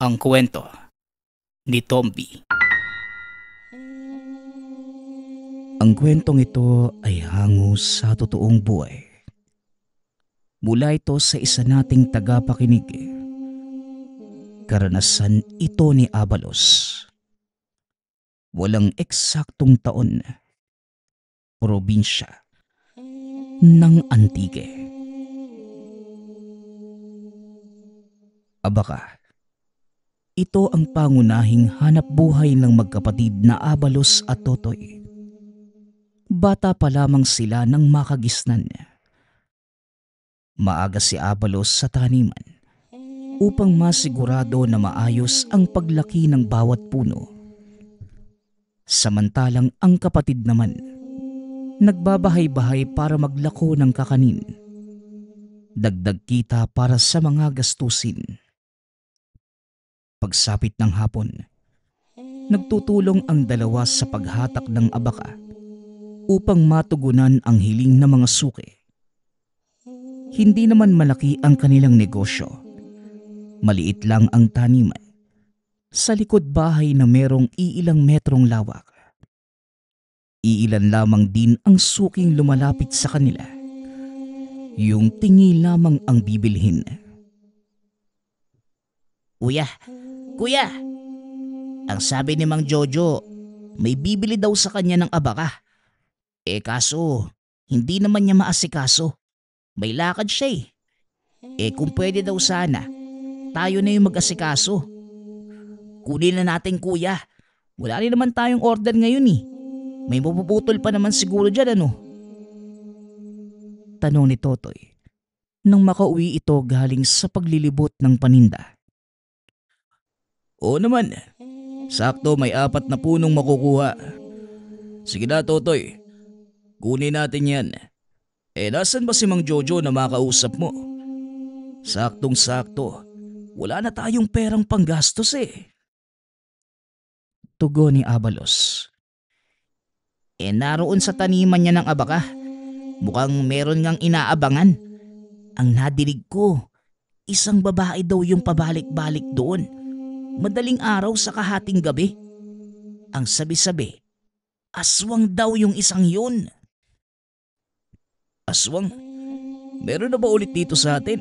Ang kwento ni Tomby. Ang kwentong ito ay hango sa totoong buhay. Mula ito sa isa nating tagapakinig. Karanasan ito ni Abalos. Walang eksaktong taon. Probinsya ng Antique. Abaka. Ito ang pangunahing hanap buhay ng magkapatid na Abalos at Totoy. Bata pa lamang sila nang makagisnan. Maaga si Abalos sa taniman upang masigurado na maayos ang paglaki ng bawat puno. Samantalang ang kapatid naman, nagbabahay-bahay para maglako ng kakanin. Dagdag kita para sa mga gastusin. Pagsapit ng hapon, nagtutulong ang dalawa sa paghatak ng abaka upang matugunan ang hiling ng mga suki. Hindi naman malaki ang kanilang negosyo. Maliit lang ang taniman sa likod bahay na merong iilang metrong lawak. Iilan lamang din ang suking lumalapit sa kanila. Yung tingi lamang ang bibilhin. Kuya, ang sabi ni Mang Jojo, may bibili daw sa kanya ng abaka. Kaso, hindi naman niya maasikaso. May lakad siya kung pwede daw sana, tayo na yung mag-asikaso. Kunin na natin kuya, wala rin naman tayong order ngayon May mapuputol pa naman siguro dyan Tanong ni Totoy nang makauwi ito galing sa paglilibot ng paninda. Oo naman, sakto may 4 na punong makukuha. Sige na Totoy, kunin natin yan. Nasan ba si Mang Jojo na makausap mo? Saktong-sakto, wala na tayong perang panggastos Tugon ni Abalos. Naroon sa taniman niya ng abaka. Mukhang meron ngang inaabangan. Ang nadinig ko, isang babae daw yung pabalik-balik doon. Madaling araw sa kahating gabi. Ang sabi-sabi, aswang daw yung isang yun. Aswang? Meron na ba ulit dito sa atin?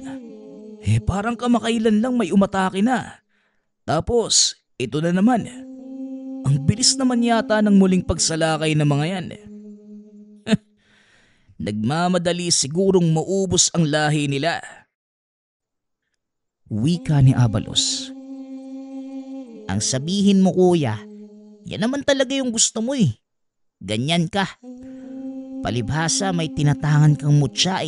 Parang kamakailan lang may umatake na. Tapos, ito na naman. Ang bilis naman yata ng muling pagsalakay ng mga yan. Nagmamadali sigurong maubos ang lahi nila. Wika ni Abalos. Ang sabihin mo kuya, yan naman talaga yung gusto mo Ganyan ka. Palibhasa may tinatangan kang mutya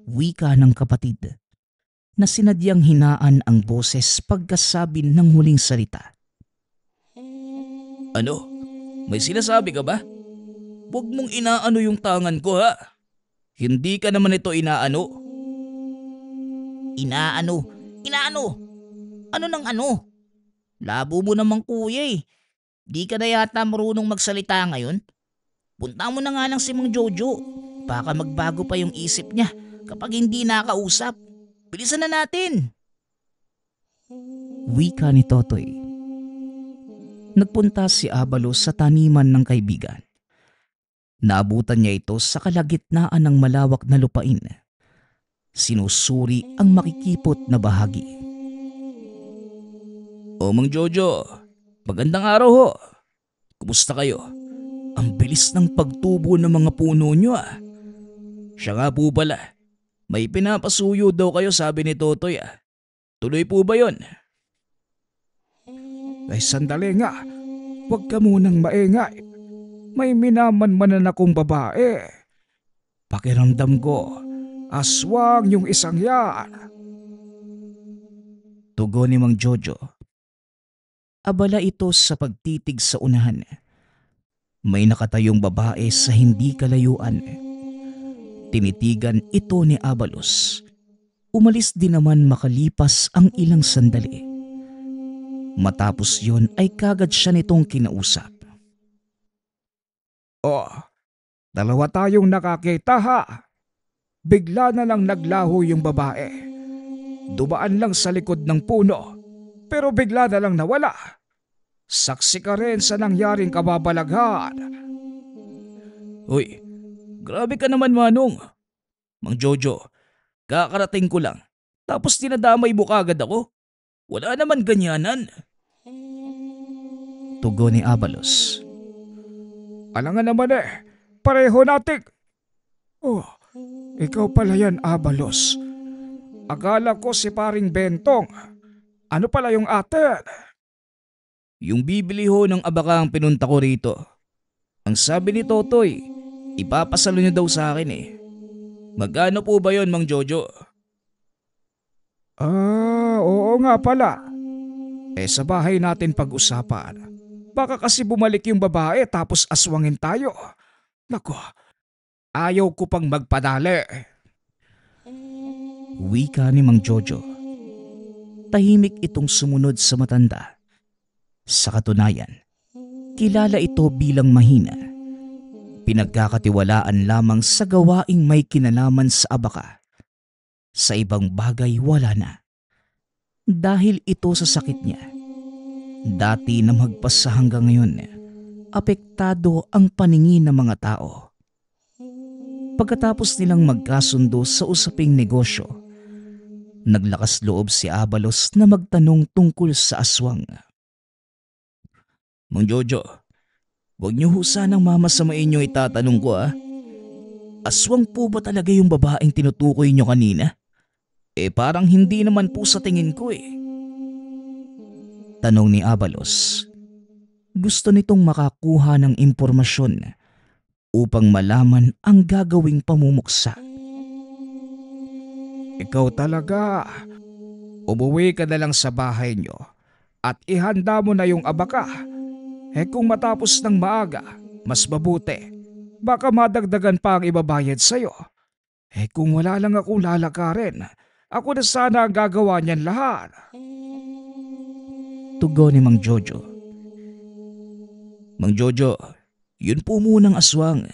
Wika ng kapatid na sinadyang hinaan ang boses pagkasabi ng huling salita. Ano? May sinasabi ka ba? Huwag mong inaano yung tangan ko ha. Hindi ka naman ito inaano. Inaano? Ano nang ano? Labo mo naman kuya Di ka na yata marunong magsalita ngayon. Punta mo na nga lang si Mang Jojo. Baka magbago pa yung isip niya kapag hindi nakausap. Bilisan na natin. Wika ni Totoy. Nagpunta si Abalos sa taniman ng kaibigan. Naabutan niya ito sa kalagitnaan ng malawak na lupain. Sinusuri ang makikipot na bahagi. O Mang Jojo, magandang araw ho. Kumusta kayo? Ang bilis ng pagtubo ng mga puno nyo Siya nga po pala, may pinapasuyo daw kayo sabi ni Totoy Tuloy po ba yon? Sandali nga, huwag ka munang maingay. May minamanmanan akong babae. Pakiramdam ko, aswang yung isang yan. Tugon ni Mang Jojo. Abala ito sa pagtitig sa unahan. May nakatayong babae sa hindi kalayuan. Tinitigan ito ni Abalos. Umalis din naman makalipas ang ilang sandali. Matapos yun ay kagad siya nitong kinausap. Dalawa tayong nakakita ha. Bigla na lang naglaho yung babae. Dumaan lang sa likod ng puno pero bigla na lang nawala. Saksi ka rin sa nangyaring kababalaghan. Hoy, grabe ka naman Manong. Mang Jojo, kakarating ko lang. Tapos tinadamay mo kagad ako. Wala naman ganyanan. Tugon ni Abalos. Alangan naman pareho natin. Oh, ikaw pala yan, Abalos. Akala ko si paring Bentong. Ano pala yung atin? Yung bibili ho ng abaka ang pinunta ko rito. Ang sabi ni Totoy, ipapasalo niya daw sa akin eh. Magkano po ba yon Mang Jojo? Oo nga pala. Sa bahay natin pag-usapan. Baka kasi bumalik yung babae tapos aswangin tayo. Nako, ayaw ko pang magpadali. Wika ni Mang Jojo. Tahimik itong sumunod sa matanda. Sa katunayan, kilala ito bilang mahina. Pinagkakatiwalaan lamang sa gawaing may kinalaman sa abaka. Sa ibang bagay wala na. Dahil ito sa sakit niya. Dati na magpasa hanggang ngayon, apektado ang paningin ng mga tao. Pagkatapos nilang magkasundo sa usaping negosyo, naglakas loob si Abalos na magtanong tungkol sa aswang. Mang Jojo, huwag niyo ho sanang mamasamain yung itatanong ko Aswang po ba talaga yung babaeng tinutukoy niyo kanina? Parang hindi naman po sa tingin ko Tanong ni Abalos. Gusto nitong makakuha ng impormasyon upang malaman ang gagawing pamumuksa. Ikaw talaga. Umuwi ka na lang sa bahay niyo at ihanda mo na yung abaka. Kung matapos ng maaga, mas mabuti. Baka madagdagan pa ang ibabayad sa'yo. Kung wala lang akong lalakarin, ako na sana ang gagawa niyan lahat. Tugon ni Mang Jojo. Mang Jojo, yun po munang aswang.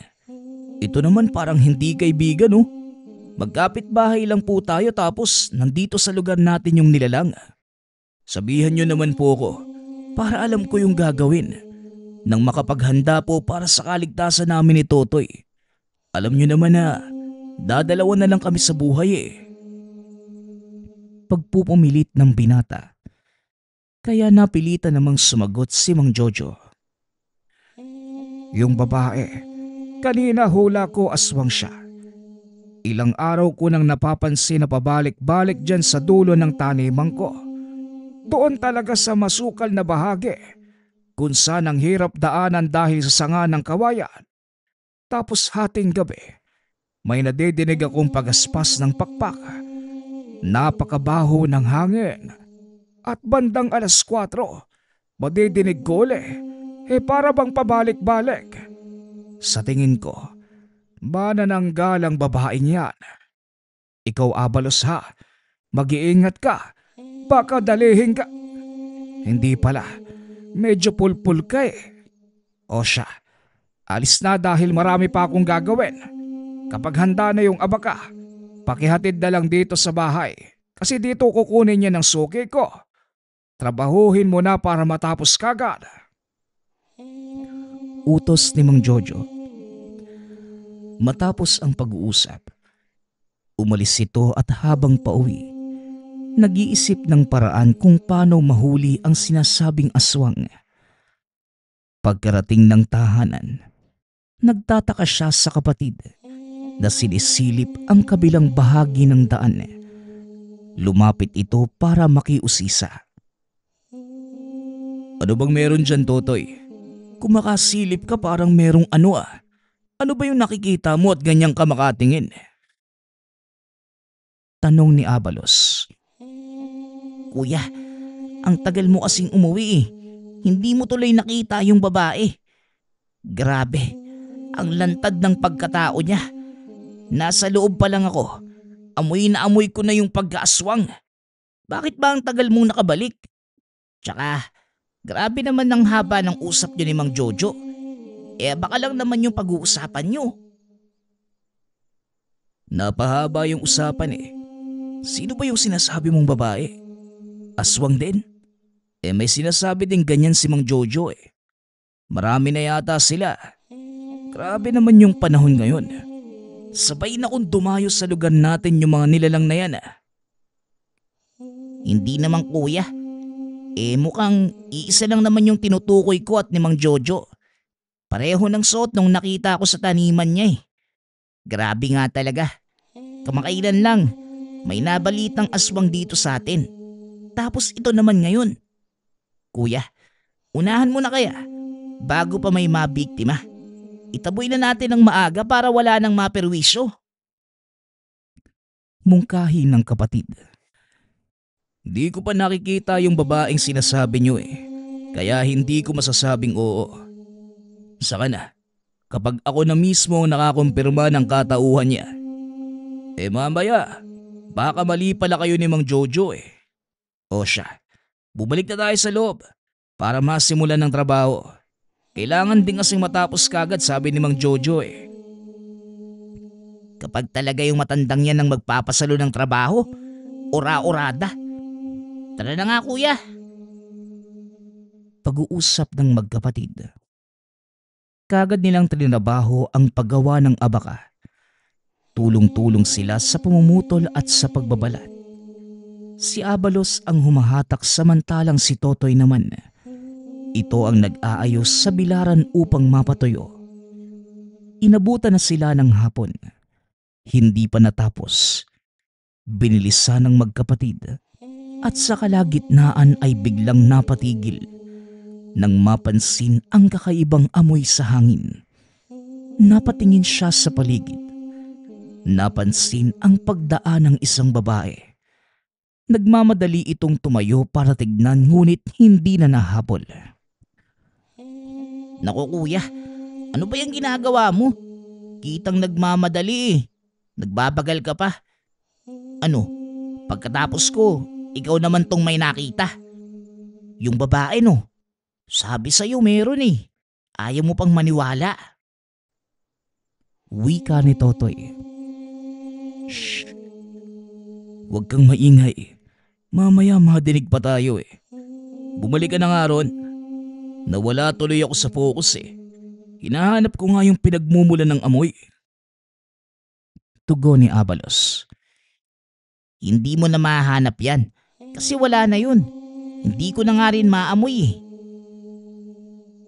Ito naman parang hindi kaibigan Magkapit bahay lang po tayo tapos nandito sa lugar natin yung nilalang. Sabihan niyo naman po ako para alam ko yung gagawin. Nang makapaghanda po para sa kaligtasan namin ni Totoy. Alam niyo naman na dadalawa na lang kami sa buhay Pagpupumilit ng binata. Kaya napilitan namang sumagot si Mang Jojo. Yung babae, kanina hula ko aswang siya. Ilang araw ko nang napapansin na pabalik-balik dyan sa dulo ng taniman ko. Doon talaga sa masukal na bahagi, kung saan ang hirap daanan dahil sa sanga ng kawayan. Tapos hating gabi, may nadidinig akong pagaspas ng pakpak. Napakabaho ng hangin. At bandang 4:00, madidinig ko para bang pabalik-balik. Sa tingin ko, manananggalang babaeng yan. Ikaw Abalos mag-iingat ka. Baka dalihin ka. Hindi pala, medyo pulpul ka O siya, alis na dahil marami pa akong gagawin. Kapag handa na yung abaka, pakihatid na lang dito sa bahay. Kasi dito kukunin niya ng suki ko. Trabahuhin mo na para matapos kagad. Utos ni Mang Jojo. Matapos ang pag-uusap, umalis ito at habang pauwi, nag-iisip ng paraan kung paano mahuli ang sinasabing aswang. Pagkarating ng tahanan, nagtataka siya sa kapatid na sinisilip ang kabilang bahagi ng daan. Lumapit ito para makiusisa. Ano bang meron dyan, Totoy? Kung makasilip ka parang merong ano Ano ba yung nakikita mo at ganyang ka makatingin? Tanong ni Abalos. Kuya, ang tagal mo kasing umuwi Hindi mo tuloy nakita yung babae. Grabe, ang lantad ng pagkatao niya. Nasa loob pa lang ako. Amoy na amoy ko na yung pagkaaswang. Bakit ba ang tagal mong nakabalik? Tsaka, grabe naman ang haba ng usap niyo ni Mang Jojo. Baka lang naman yung pag-uusapan niyo. Napahaba yung usapan Sino ba yung sinasabi mong babae? Aswang din? May sinasabi din ganyan si Mang Jojo eh. Marami na yata sila. Grabe naman yung panahon ngayon. Sabay na kung dumayo sa lugar natin yung mga nilalang na yan. Hindi naman kuya. Mukhang iisa lang naman yung tinutukoy ko at ni Mang Jojo. Pareho ng suot nung nakita ko sa taniman niya eh. Grabe nga talaga. Kamakailan lang, may nabalitang aswang dito sa atin. Tapos ito naman ngayon. Kuya, unahan mo na kaya bago pa may mabiktima. Itaboy na natin ng maaga para wala nang maperwisyo. Mungkahi ng kapatid. Di ko pa nakikita yung babaeng sinasabi nyo eh. Kaya hindi ko masasabing oo. Saka na, kapag ako na mismo ang nakakumpirma ng katauhan niya, mamaya, baka mali pala kayo ni Mang Jojo eh. O siya, bumalik na tayo sa loob para masimulan ng trabaho. Kailangan din kasing matapos kagad, sabi ni Mang Jojo eh. Kapag talaga yung matandang yan ang magpapasalo ng trabaho, ora-orada. Tara na nga kuya. Pag-uusap ng magkapatid. Kagad nilang trinabaho ang paggawa ng abaka. Tulong-tulong sila sa pumumutol at sa pagbabalat. Si Abalos ang humahatak samantalang si Totoy naman. Ito ang nag-aayos sa bilaran upang mapatuyo. Inabutan na sila ng hapon. Hindi pa natapos. Binilisan ng magkapatid at sa kalagitnaan ay biglang napatigil nang mapansin ang kakaibang amoy sa hangin. Napatingin siya sa paligid. Napansin ang pagdaan ng isang babae. Nagmamadali itong tumayo para tignan ngunit hindi na nahabol. Naku kuya, ano ba yung ginagawa mo? Kitang nagmamadali eh. Nagbabagal ka pa. Ano, pagkatapos ko, ikaw naman tong may nakita. Yung babae no, sabi sa'yo meron eh. Ayaw mo pang maniwala. Wika ni Totoy. Shh! Huwag kang maingay. Mamaya madinig pa tayo eh. Bumalik ka na nga ron. Nawala tuloy ako sa focus eh. Hinahanap ko nga yung pinagmumulan ng amoy. Tugon ni Abalos. Hindi mo na mahanap yan. Kasi wala na yun. Hindi ko na nga rin maamoy eh.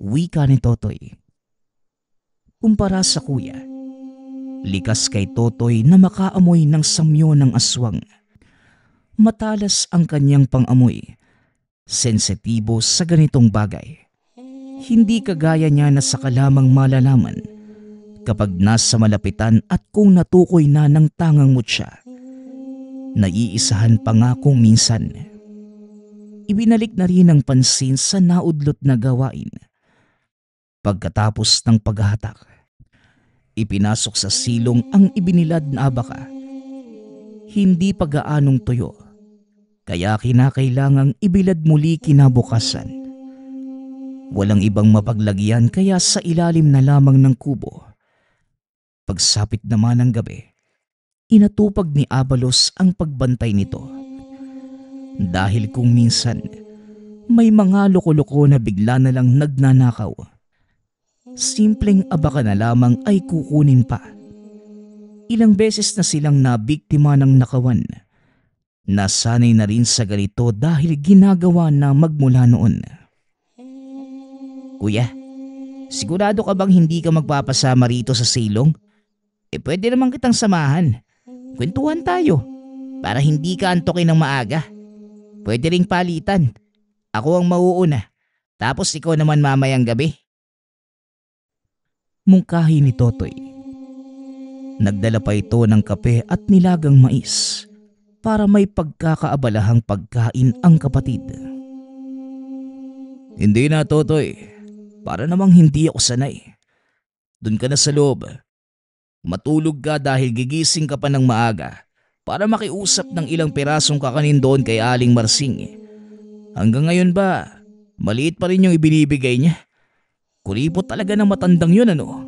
Wika ni Totoy. Kumpara sa kuya, likas kay Totoy na makaamoy ng samyo ng aswang. Matalas ang kanyang pangamoy. Sensitibo sa ganitong bagay. Hindi kagaya niya na saka lamang malalaman kapag nasa malapitan at kung natukoy na ng tangang mutya. Naiisahan pa nga kung minsan. Ibinalik na rin ang pansin sa naudlot na gawain. Pagkatapos ng paghahatak, ipinasok sa silong ang ibinilad na abaka. Hindi pa gaanong tuyo, kaya kinakailangang ibilad muli kinabukasan. Walang ibang mapaglagyan kaya sa ilalim na lamang ng kubo. Pagsapit naman ng gabi, inatupag ni Abalos ang pagbantay nito. Dahil kung minsan, may mga loko-loko na bigla na lang nagnanakaw. Simpleng abaka na lamang ay kukunin pa. Ilang beses na silang nabiktima ng nakawan. Nasanay na rin sa ganito dahil ginagawa na magmula noon. Kuya, sigurado ka bang hindi ka magpapasama rito sa silong? Pwede naman kitang samahan. Kwentuhan tayo para hindi ka antokin ng maaga. Pwede ring palitan. Ako ang mauuna. Tapos ikaw naman mamayang gabi. Mungkahi ni Totoy. Nagdala pa ito ng kape at nilagang mais para may pagkakaabalahang pagkain ang kapatid. Hindi na, Totoy. Para namang hindi ako sanay. Doon ka na sa loob. Matulog ka dahil gigising ka pa ng maaga para makiusap ng ilang pirasong kakanin doon kay Aling Marsing. Hanggang ngayon ba, maliit pa rin yung ibinibigay niya? Kuripot talaga ng matandang yun ano?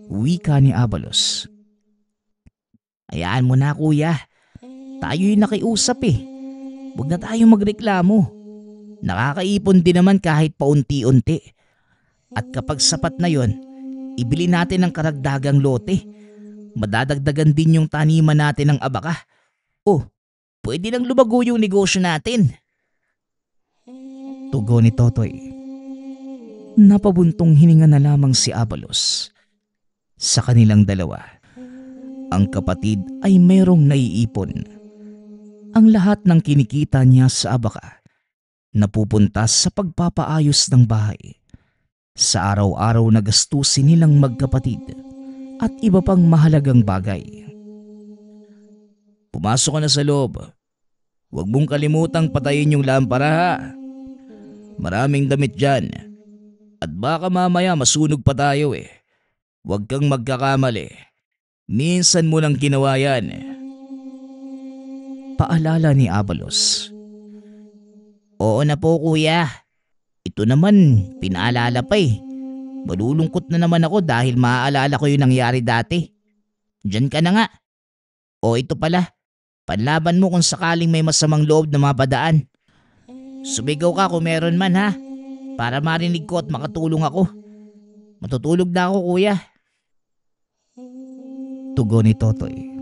Wika ni Abalos. Hayaan mo na kuya. Tayo yung nakiusap eh. Huwag na tayong magreklamo. Nakakaipon din naman kahit paunti-unti. At kapag sapat na yon, ibili natin ng karagdagang lote. Madadagdagan din yung taniman natin ng abaka. Oh, pwede nang lumago yung negosyo natin. Tugon ni Totoy. Napabuntong hininga na lamang si Abalos. Sa kanilang dalawa, ang kapatid ay mayroong naiipon. Ang lahat ng kinikita niya sa abaka napupunta sa pagpapaayos ng bahay, sa araw-araw na gastusin nilang magkapatid at iba pang mahalagang bagay. Pumasok ka na sa loob. Huwag mong kalimutang patayin yung lampara ha. Maraming damit dyan. At baka mamaya masunog pa tayo eh. Huwag kang magkakamali. Minsan mo nang ginawa yan. Paalala ni Abalos. Oo na po kuya. Ito naman, pinaalala pa eh. Malulungkot na naman ako dahil maaalala ko yung nangyari dati. Diyan ka na nga. O ito pala, panlaban mo kung sakaling may masamang loob na mapadaan. Sumigaw ka kung meron man ha, para marinig ko at makatulong ako. Matutulog na ako kuya. Tugon ni Totoy.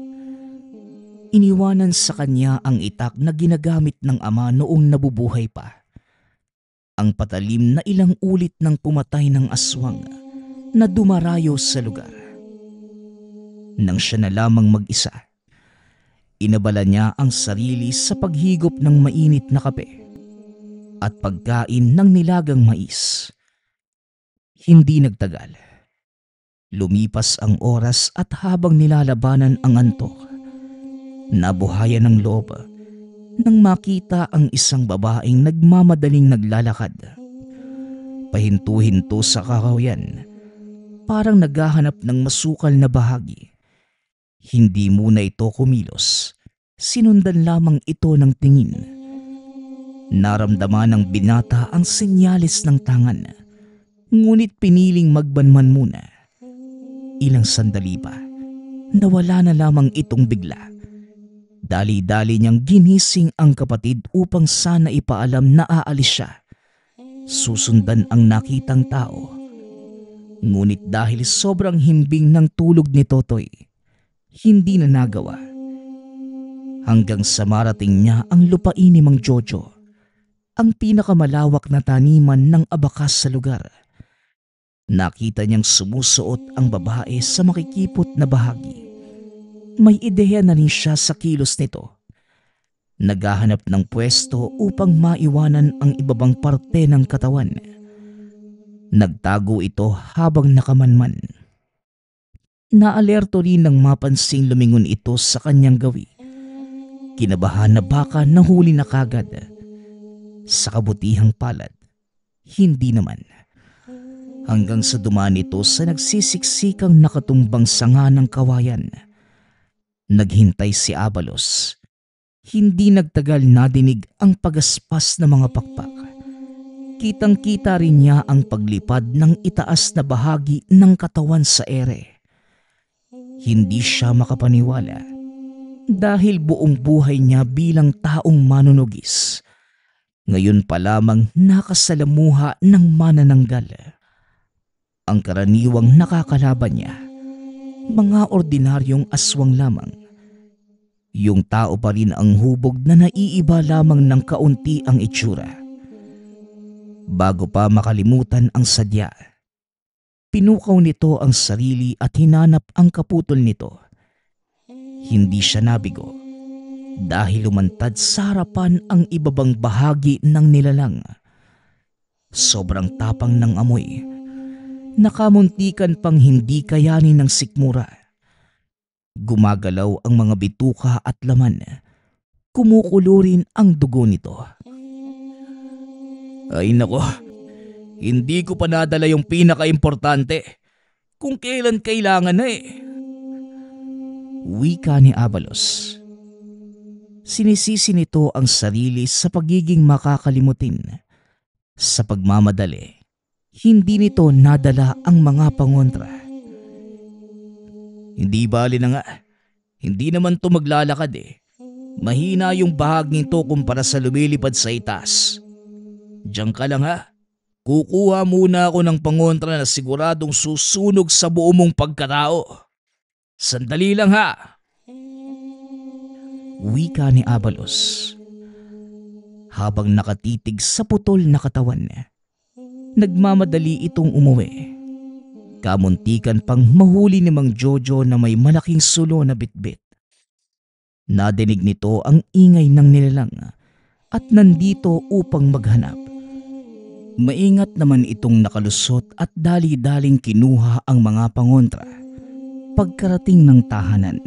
Iniwanan sa kanya ang itak na ginagamit ng ama noong nabubuhay pa. Ang patalim na ilang ulit ng pumatay ng aswang na dumarayo sa lugar. Nang siya na lamang mag-isa, inabala niya ang sarili sa paghigop ng mainit na kape at pagkain ng nilagang mais. Hindi nagtagal. Lumipas ang oras at habang nilalabanan ang antok, nabuhayan ng loob nang makita ang isang babaeng nagmamadaling naglalakad. Pahinto-hinto sa kakahuyan, parang naghahanap ng masukal na bahagi. Hindi muna ito kumilos, sinundan lamang ito ng tingin. Naramdaman ng binata ang senyales ng tangan, ngunit piniling magbanman muna. Ilang sandali pa, nawala na lamang itong bigla. Dali-dali niyang ginising ang kapatid upang sana ipaalam na aalis siya. Susundan ang nakitang tao. Ngunit dahil sobrang himbing ng tulog ni Totoy, hindi na nagawa. Hanggang sa marating niya ang lupain ni Mang Jojo, ang pinakamalawak na taniman ng abakas sa lugar. Nakita niyang sumusuot ang babae sa makikipot na bahagi. May ideya na rin siya sa kilos nito. Naghahanap ng pwesto upang maiwanan ang ibabang parte ng katawan. Nagtago ito habang nakamanman. Naalerto rin nang mapansing lumingon ito sa kanyang gawi. Kinabahan na baka nahuli na kagad. Sa kabutihang palad, hindi naman. Hanggang sa dumaan ito sa nagsisiksikang nakatumbang sanga ng kawayan. Naghintay si Abalos. Hindi nagtagal nadinig ang pagaspas ng mga pakpak. Kitang-kita rin niya ang paglipad ng itaas na bahagi ng katawan sa ere. Hindi siya makapaniwala dahil buong buhay niya bilang taong manunugis. Ngayon pa lamang nakasalamuha ng manananggal. Ang karaniwang nakakalaban niya, mga ordinaryong aswang lamang. Yung tao pa rin ang hubog na naiiba lamang ng kaunti ang itsura. Bago pa makalimutan ang sadya, pinukaw nito ang sarili at hinanap ang kaputol nito. Hindi siya nabigo dahil lumantad sa harapan ang ibabang bahagi ng nilalang. Sobrang tapang ng amoy, nakamuntikan pang hindi kayanin ng sikmura. Gumagalaw ang mga bituka at laman. Kumukulo rin ang dugo nito. Ay nako, hindi ko pa nadala yung pinaka-importante. Kung kailan kailangan na eh. Wika ni Abalos. Sinisisi nito ang sarili sa pagiging makakalimutin. Sa pagmamadali, hindi nito nadala ang mga pangontra. Hindi bali na nga. Hindi naman to maglalakad eh. Mahina yung bahag nito kumpara sa lumilipad sa itaas. Diyan ka lang ha. Kukuha muna ako ng pangontra na siguradong susunog sa buo mong pagkatao. Sandali lang ha. Wika ni Abalos. Habang nakatitig sa putol na katawan, nagmamadali itong umuwi. Kamuntikan pang mahuli ni Mang Jojo na may malaking sulo na bitbit. Nadinig nito ang ingay ng nilalang at nandito upang maghanap. Maingat naman itong nakalusot at dali-daling kinuha ang mga pangontra pagkarating ng tahanan.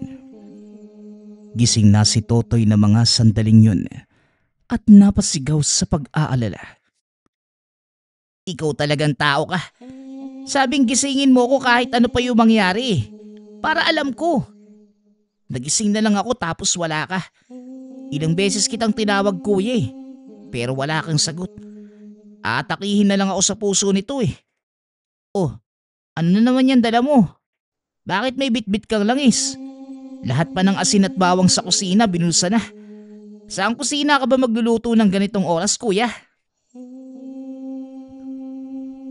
Gising na si Totoy na mga sandaling yun at napasigaw sa pag-aalala. Ikaw talagang tao ka. Sabing gisingin mo ko kahit ano pa yung mangyari. Para alam ko. Nagising na lang ako tapos wala ka. Ilang beses kitang tinawag kuya pero wala kang sagot. Atakihin na lang ako sa puso nito Oh, ano na naman yan dala mo? Bakit may bitbit kang langis? Lahat pa ng asin at bawang sa kusina binulsa na. Saan kusina ka ba magluluto ng ganitong oras kuya?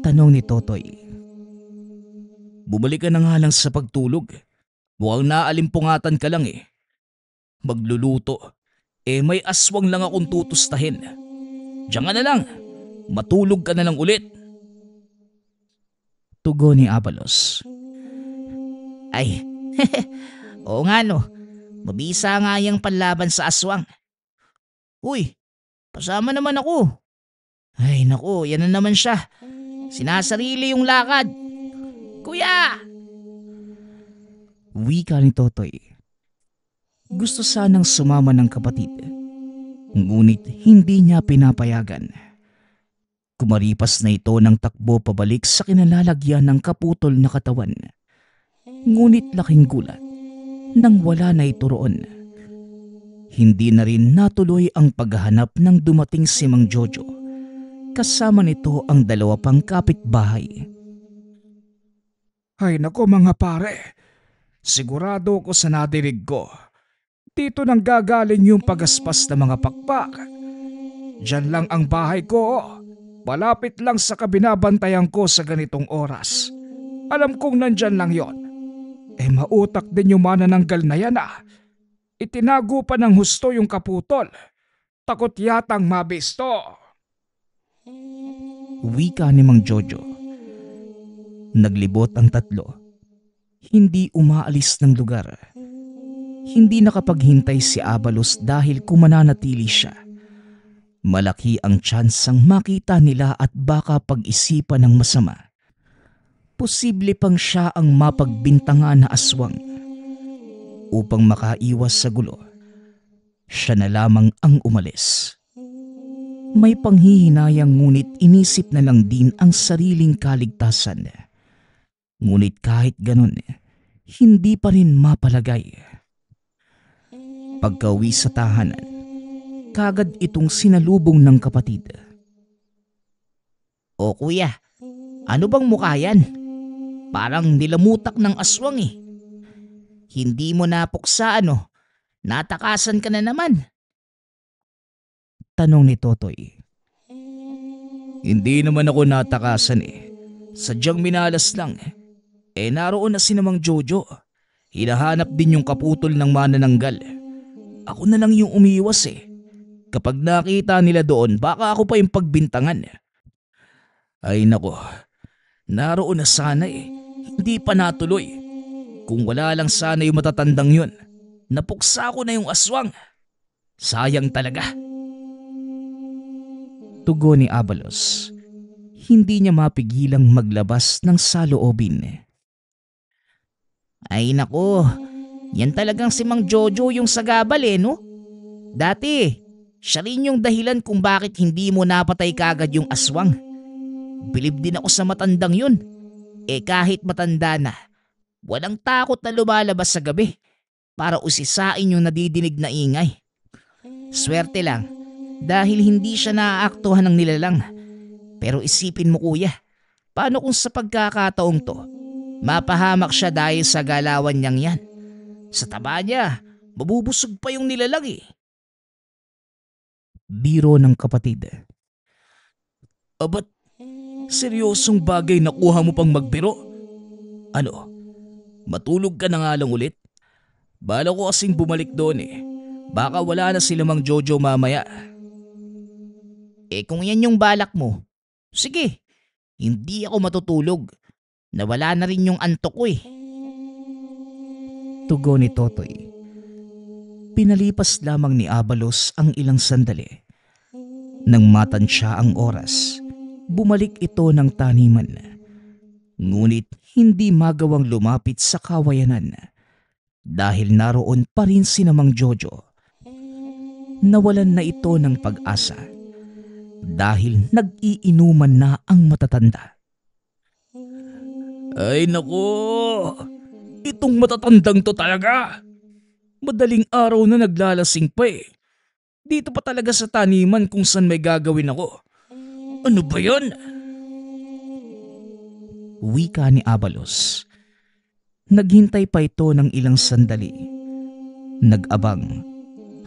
Tanong ni Totoy. Bumalik ka na nga lang sa pagtulog. Mukhang naalimpungatan ka lang Magluluto. May aswang lang akong tutustahin. Diyan ka na lang. Matulog ka na lang ulit. Tugon ni Abalos. Ay, oo nga no. Mabisa nga yung panlaban sa aswang. Uy, pasama naman ako. Ay naku, yan na naman siya. Sinasarili yung lakad. Kuya! Wika ni Totoy. Gusto sanang sumama ng kapatid, ngunit hindi niya pinapayagan. Kumaripas na ito ng takbo pabalik sa kinalalagyan ng kaputol na katawan. Ngunit laking gulat nang wala na ito roon. Hindi na rin natuloy ang paghahanap ng dumating si Mang Jojo. Kasama nito ang dalawa pang kapitbahay. Ay nako mga pare, sigurado ko sa nadinig ko. Dito nang gagaling yung pagaspas ng mga pakpak. Diyan lang ang bahay ko. Malapit lang sa kabinabantayan ko sa ganitong oras. Alam kong nandyan lang yon. Mautak din yung manananggal na yan Itinago pa ng husto yung kaputol. Takot yatang mabisto. Wika ni Mang Jojo. Naglibot ang tatlo. Hindi umaalis ng lugar. Hindi nakapaghintay si Abalos dahil kumananatili siya. Malaki ang tsansang makita nila at baka pag-isipan ng masama. Posible pang siya ang mapagbintangan na aswang. Upang makaiwas sa gulo, siya na lamang ang umalis. May panghihinayang ngunit inisip na lang din ang sariling kaligtasan. Ngunit kahit ganun, hindi pa rin mapalagay. Pagka-uwi sa tahanan, kagad itong sinalubong ng kapatid. O kuya, ano bang mukha yan? Parang nilamutak ng aswang Hindi mo napuksa natakasan ka na naman. Tanong ni Totoy. Hindi naman ako natakasan Sadyang minalas lang naroon na si Mang Jojo. Hinahanap din yung kaputol ng manananggal. Ako na lang yung umiwas Kapag nakita nila doon, baka ako pa yung pagbintangan. Ay nako, naroon na sana Hindi pa natuloy. Kung wala lang sana yung matatandang yun, napuksa ko na yung aswang. Sayang talaga. Tugon ni Abalos. Hindi niya mapigilang maglabas ng saloobin. Ay nako, yan talagang si Mang Jojo yung sagabal no? Dati, siya rin yung dahilan kung bakit hindi mo napatay kagad yung aswang. Bilib din ako sa matandang yun. Kahit matanda na, walang takot na lumalabas sa gabi para usisain yung nadidinig na ingay. Swerte lang dahil hindi siya naaaktuhan ng nilalang. Pero isipin mo kuya, paano kung sa pagkakataong to, mapahamak siya dahil sa galawan niyang yan? Sa taba niya, mabubusog pa yung nilalang Biro ng kapatid. Abat, seryosong bagay nakuha mo pang magbiro? Ano, matulog ka na nga lang ulit? Bala ko kasing bumalik doon eh. Baka wala na sila Mang Jojo mamaya. Kung yan yung balak mo, sige, hindi ako matutulog. Nawala na rin yung antok ko eh. Tugon ni Totoy. Pinalipas lamang ni Abalos ang ilang sandali. Nang matansya ang oras, bumalik ito ng taniman. Ngunit hindi magawang lumapit sa kawayanan dahil naroon pa rin si Mang Jojo. Nawalan na ito ng pag-asa dahil nag-iinuman na ang matatanda. Ay nako, itong matatandang to talaga. Madaling araw na naglalasing pa eh. Dito pa talaga sa taniman kung saan may gagawin ako. Ano ba yan? Wika ni Abalos. Naghintay pa ito ng ilang sandali. Nag-abang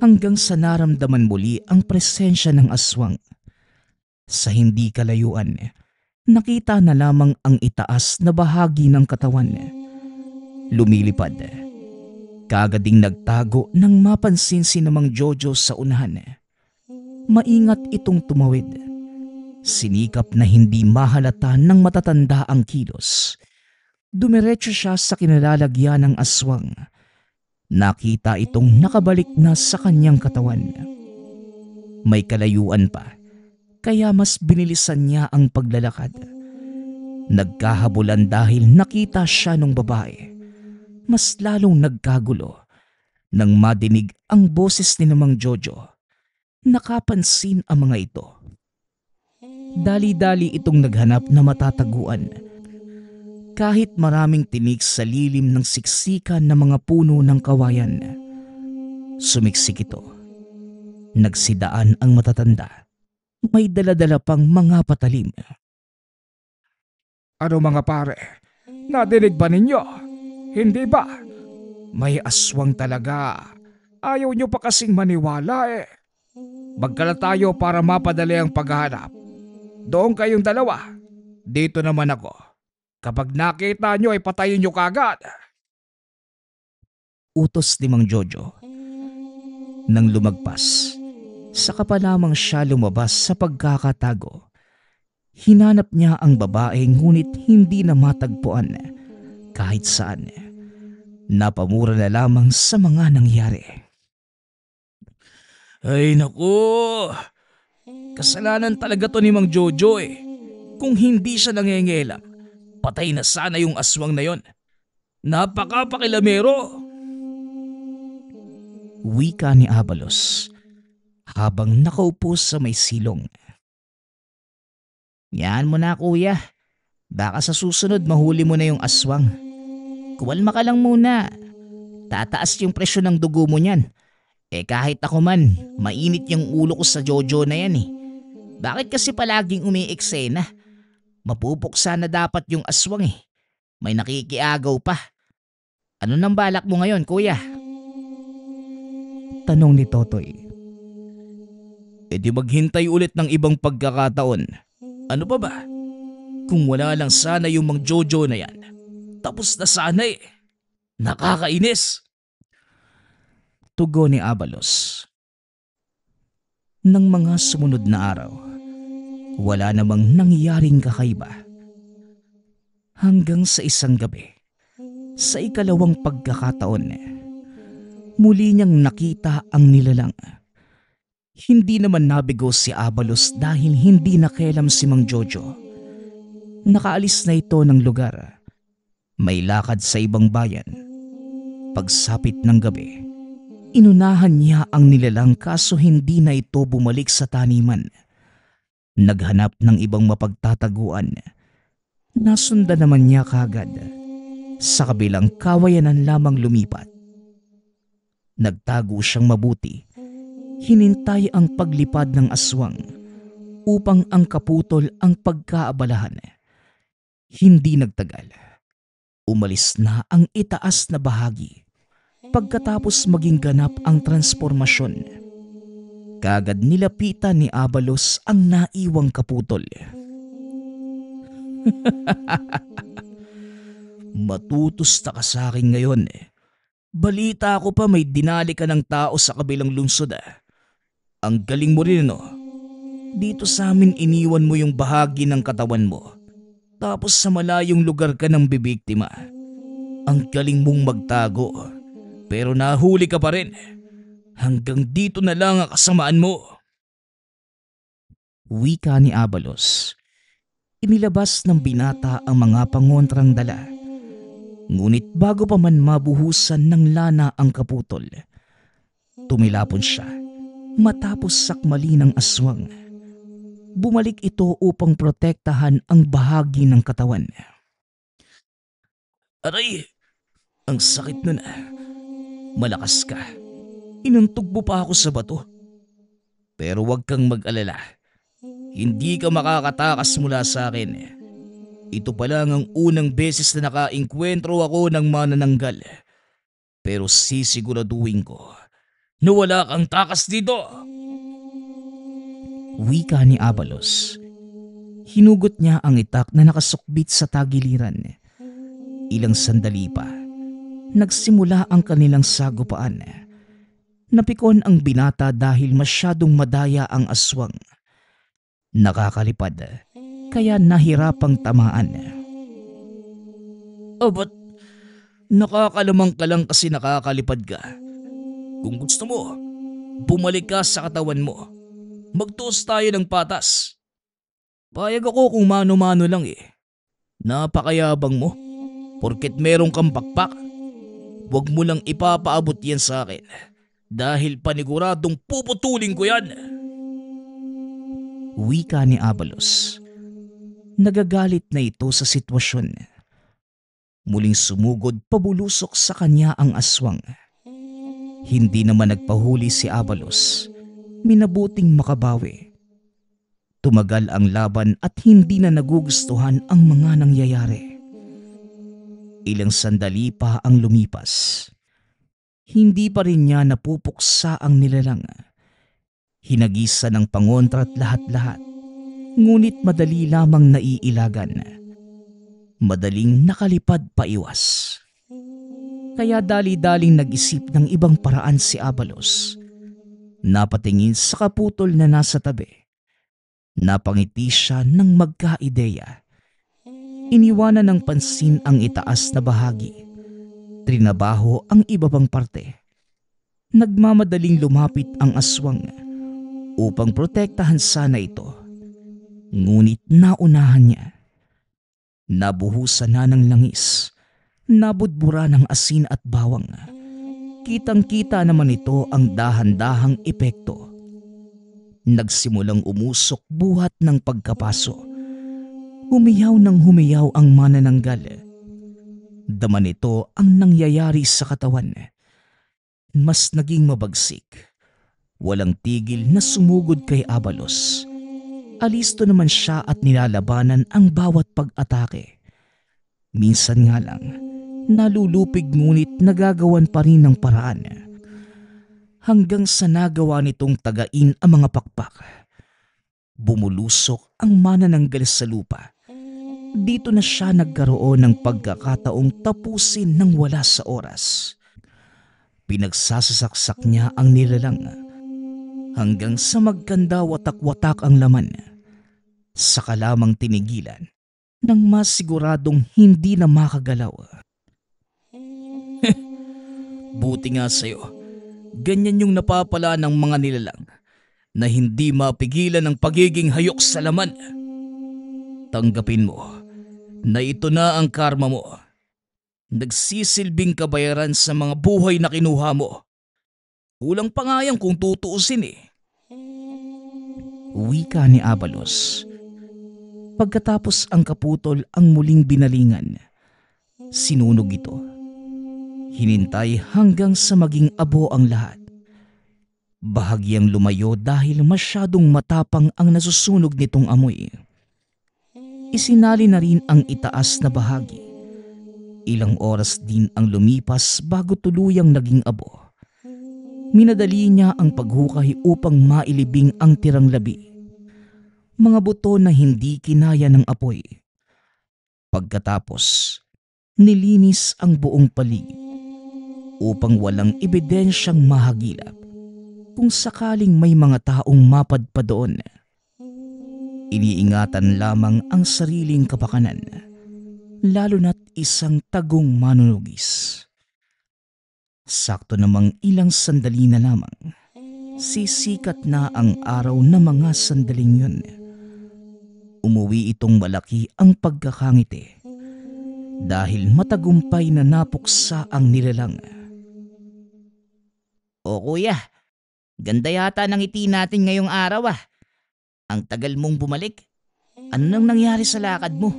hanggang sa naramdaman muli ang presensya ng aswang. Sa hindi kalayuan, nakita na lamang ang itaas na bahagi ng katawan. Lumilipad. Kagading nagtago nang mapansin si Mang Jojo sa unahan. Maingat itong tumawid. Sinikap na hindi mahalata ng matatanda ang kilos. Dumiretso siya sa kinalalagyan ng aswang. Nakita itong nakabalik na sa kanyang katawan. May kalayuan pa, kaya mas binilisan niya ang paglalakad. Nagkahabulan dahil nakita siya ng babae. Mas lalong nagkagulo nang madinig ang boses ni Mang Jojo. Nakapansin ang mga ito. Dali-dali itong naghanap na matataguan. Kahit maraming tinik sa lilim ng siksikan ng mga puno ng kawayan. Sumiksik ito. Nagsidaan ang matatanda. May daladala pang mga patalim. Ano mga pare? Nadinig ba ninyo? Hindi ba? May aswang talaga. Ayaw nyo pa kasing maniwala eh. Magkala tayo para mapadali ang paghahanap. Doon kayong dalawa. Dito naman ako. Kapag nakita nyo ay patayin nyo kagad. Utos ni Mang Jojo. Nang lumagpas, saka pa lamang siya lumabas sa pagkakatago. Hinanap niya ang babae ngunit hindi na matagpuan kahit saan. Napamura na lamang sa mga nangyari. Ay naku, kasalanan talaga to ni Mang Jojo eh. Kung hindi siya nangengelam, patay na sana yung aswang na yon. Napakapakilamero. Wika ni Abalos habang nakaupo sa may silong. Yan mo na kuya. Baka sa susunod mahuli mo na yung aswang. Kuwalma ka lang muna. Tataas yung presyo ng dugo mo niyan. Kahit ako man, mainit yung ulo ko sa Jojo na yan eh. Bakit kasi palaging umiiksena? Mapupuksa na dapat yung aswang eh. May nakikiagaw pa. Ano nang balak mo ngayon kuya? Tanong ni Totoy. Di maghintay ulit ng ibang pagkakataon. Ano pa ba? Kung wala lang sana yung Mang Jojo na yan, tapos na sana eh. Nakakainis. Tugon ni Abalos. Nang mga sumunod na araw, wala namang nangyaring kakaiba. Hanggang sa isang gabi, sa ikalawang pagkakataon, muli niyang nakita ang nilalang. Hindi naman nabigo si Abalos dahil hindi nakialam si Mang Jojo. Nakaalis na ito ng lugar. May lakad sa ibang bayan. Pagsapit ng gabi, inunahan niya ang nilalang kaso hindi na ito bumalik sa taniman. Naghanap ng ibang mapagtataguan. Nasundan naman niya kagad. Sa kabilang kawayanan lamang lumipat. Nagtago siyang mabuti. Hinintay ang paglipad ng aswang upang ang kaputol ang pagkaabalahan. Hindi nagtagal. Umalis na ang itaas na bahagi pagkatapos maging ganap ang transformasyon. Kagad nilapitan ni Abalos ang naiwang kaputol. Matutusta ka sa akin ngayon eh. Balita ko pa may dinali ka ng tao sa kabilang lungsod ah. Ang galing mo rin no. Dito sa amin iniwan mo yung bahagi ng katawan mo. Tapos sa malayong lugar ka ng bibiktima. Ang galing mong magtago. Pero nahuli ka pa rin. Hanggang dito na lang ang kasamaan mo. Wika ni Abalos. Inilabas ng binata ang mga pangontrang dala. Ngunit bago pa man mabuhusan ng lana ang kaputol, tumilapon siya matapos sakmali ng aswang. Bumalik ito upang protektahan ang bahagi ng katawan. Aray! Ang sakit nun ah. Malakas ka. Inuntog mo pa ako sa bato. Pero huwag kang mag-alala. Hindi ka makakatakas mula sa akin. Ito pa lang ang unang beses na nakainkwentro ako ng manananggal. Pero sisiguraduhin ko na wala kang takas dito. Wika ni Abalos. Hinugot niya ang itak na nakasukbit sa tagiliran. Ilang sandali pa, nagsimula ang kanilang sagupaan. Napikon ang binata dahil masyadong madaya ang aswang. Nakakalipad, kaya nahirapang tamaan. Ba't nakakalamang ka lang kasi nakakalipad ka? Kung gusto mo, bumalik ka sa katawan mo. Magtuos tayo ng patas. Payag ako kung mano-mano lang eh. Napakayabang mo. Porket meron kang pakpak, huwag mo lang ipapaabot yan sa akin. Dahil paniguradong puputulin ko yan. Wika ni Abalos. Nagagalit na ito sa sitwasyon. Muling sumugod pabulusok sa kanya ang aswang. Hindi naman nagpahuli si Abalos. Minabuting makabawi. Tumagal ang laban at hindi na nagugustuhan ang mga nangyayari. Ilang sandali pa ang lumipas. Hindi pa rin niya napupuksa ang nilalang. Hinagisa ng pangontra at lahat-lahat. Ngunit madali lamang naiilagan. Madaling nakalipad paiwas. Kaya dali-daling nag-isip ng ibang paraan si Abalos. Napatingin sa kaputol na nasa tabi. Napangiti siya ng magkaideya. Iniwanan ng pansin ang itaas na bahagi. Trinabaho ang iba pang parte. Nagmamadaling lumapit ang aswang upang protektahan sana ito. Ngunit naunahan niya. Nabuhusan na ng langis. Nabudbura ng asin at bawang. Kitang-kita naman ito ang dahan-dahang epekto. Nagsimulang umusok buhat ng pagkapaso. Humiyaw ng humiyaw ang manananggal. Dama nito ang nangyayari sa katawan. Mas naging mabagsik. Walang tigil na sumugod kay Abalos. Alisto naman siya at nilalabanan ang bawat pag-atake. Minsan nga lang, nalulupig ngunit nagagawan pa rin ng paraan. Hanggang sa nagawa nitong tagain ang mga pakpak. Bumulusok ang manananggal sa lupa. Dito na siya nagkaroon ng pagkakataong tapusin ng wala sa oras. Pinagsasasaksak niya ang nilalang hanggang sa magkanda watak-watak ang laman. Saka lamang tinigilan nang masiguradong hindi na makagalaw. Buti nga sa'yo. Ganyan yung napapala ng mga nilalang na hindi mapigilan ng pagiging hayok sa laman. Tanggapin mo na ito na ang karma mo. Nagsisilbing kabayaran sa mga buhay na kinuha mo. Kulang pa nga yan kung tutuusin eh. Wika ni Abalos. Pagkatapos ang kaputol ang muling binalingan, sinunog ito. Hinintay hanggang sa maging abo ang lahat. Bahagyang lumayo dahil masyadong matapang ang nasusunog nitong amoy. Isinali na rin ang itaas na bahagi. Ilang oras din ang lumipas bago tuluyang naging abo. Minadali niya ang paghukay upang mailibing ang tirang labi. Mga buto na hindi kinaya ng apoy. Pagkatapos, nilinis ang buong paligid upang walang ebidensyang mahagilap kung sakaling may mga taong mapadpa doon. Iniingatan lamang ang sariling kapakanan, lalo na't isang tagong manunugis. Sakto namang ilang sandali na lamang, sisikat na ang araw na mga sandaling yun. Umuwi itong malaki ang pagkakangiti dahil matagumpay na napuksa ang nilalang. O kuya, ganda yata ng ngiti natin ngayong araw ah. Ang tagal mong bumalik. Ano nang nangyari sa lakad mo?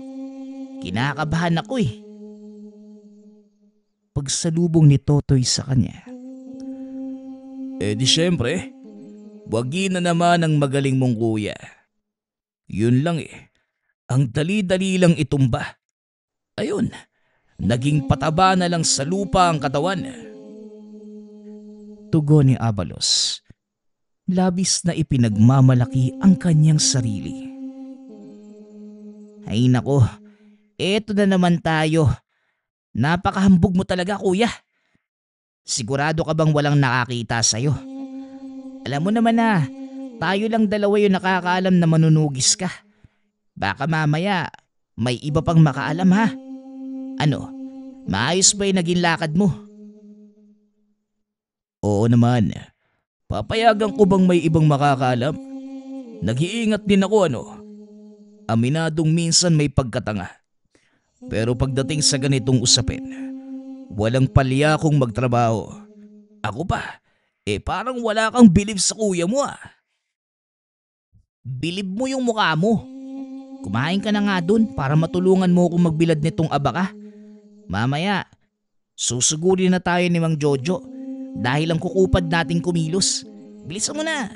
Kinakabahan ako eh. Pagsalubong ni Totoy sa kanya. Di syempre, wagi na naman ang magaling mong kuya. Yun lang eh, ang dali-dali lang itumba. Ayun, naging pataba na lang sa lupa ang katawan. Tugon ni Abalos. Labis na ipinagmamalaki ang kanyang sarili. Ay nako, eto na naman tayo. Napakahambog mo talaga kuya. Sigurado ka bang walang nakakita sa'yo? Alam mo naman na, tayo lang dalawa yung nakakaalam na manunugis ka. Baka mamaya, may iba pang makaalam ha. Ano, maayos ba yung naging lakad mo? Oo naman, papayagan ko bang may ibang makakaalam? Nag-iingat din ako ano. Aminadong minsan may pagkatanga. Pero pagdating sa ganitong usapin, walang palya kong magtrabaho. Ako pa, parang wala kang bilib sa kuya mo ah. Bilib mo yung mukha mo. Kumain ka na nga dun para matulungan mo akong magbilad nitong abaka. Mamaya, susugurin na tayo ni Mang Jojo dahil ang kukupad nating kumilos. Bilisan mo na.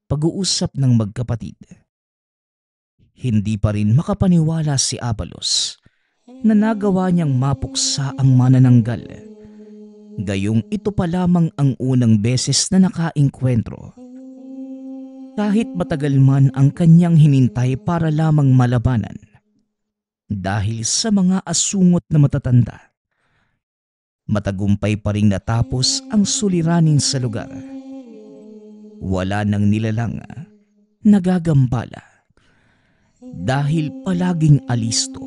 Pag-uusap ng magkapatid. Hindi pa rin makapaniwala si Abalos na nagawa niyang mapuksa ang manananggal. Gayong ito pa lamang ang unang beses na nakaengkwentro. Kahit matagal man ang kanyang hinintay para lamang malabanan. Dahil sa mga asungot na matatanda. Matagumpay pa rin natapos ang suliranin sa lugar. Wala nang nilalang nagagambala. Dahil palaging alisto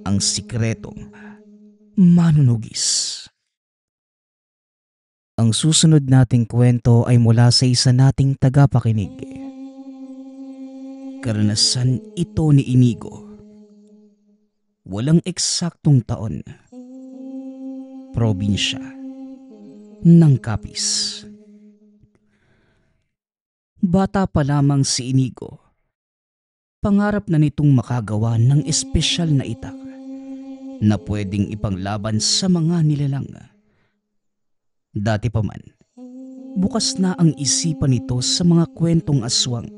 ang sikretong manunugis. Ang susunod nating kwento ay mula sa isa nating tagapakinig. Karanasan ito ni Inigo. Walang eksaktong taon. Probinsya ng Capiz. Bata pa lamang si Inigo. Pangarap na nitong makagawa ng espesyal na itak na pwedeng ipanglaban sa mga nilalang. Dati pa man, bukas na ang isipan nito sa mga kwentong aswang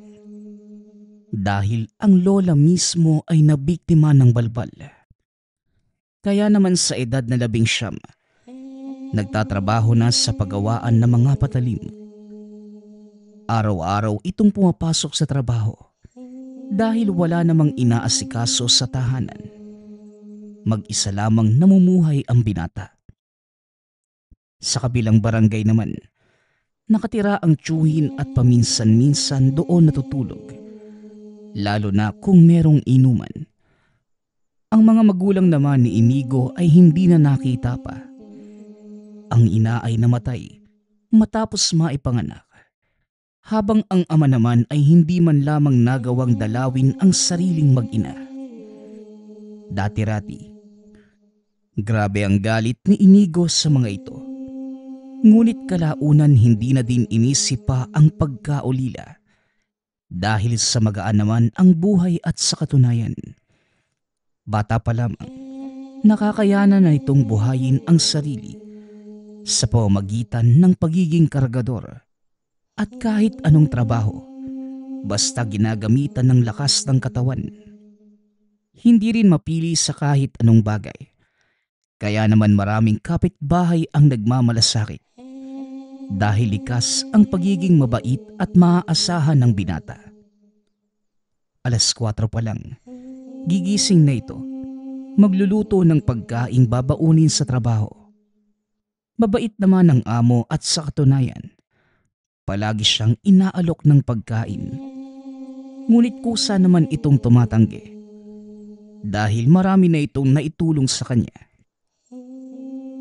dahil ang lola mismo ay nabiktima ng balbal. Kaya naman sa edad na 19, nagtatrabaho na sa paggawaan ng mga patalim. Araw-araw itong pumapasok sa trabaho dahil wala namang inaasikaso sa tahanan. Mag-isa lamang namumuhay ang binata. Sa kabilang barangay naman, nakatira ang tiyuhin at paminsan-minsan doon natutulog. Lalo na kung merong inuman. Ang mga magulang naman ni Inigo ay hindi na nakita pa. Ang ina ay namatay matapos maipanganak. Habang ang ama naman ay hindi man lamang nagawang dalawin ang sariling mag-ina. Dati-rati, grabe ang galit ni Inigo sa mga ito. Ngunit kalaunan hindi na din inisip pa ang pagkaulila. Dahil sa magaan naman ang buhay at sa katunayan. Bata pa lamang, nakakayanan na itong buhayin ang sarili sa pamamagitan ng pagiging kargador. At kahit anong trabaho, basta ginagamitan ng lakas ng katawan. Hindi rin mapili sa kahit anong bagay. Kaya naman maraming kapitbahay ang nagmamalasakit dahil likas ang pagiging mabait at maaasahan ng binata. 4:00 pa lang, gigising na ito, magluluto ng pagkaing babaunin sa trabaho. Mabait naman ang amo at sa katunayan, palagi siyang inaalok ng pagkain. Ngunit kusa naman itong tumatanggi dahil marami na itong naitulong sa kanya.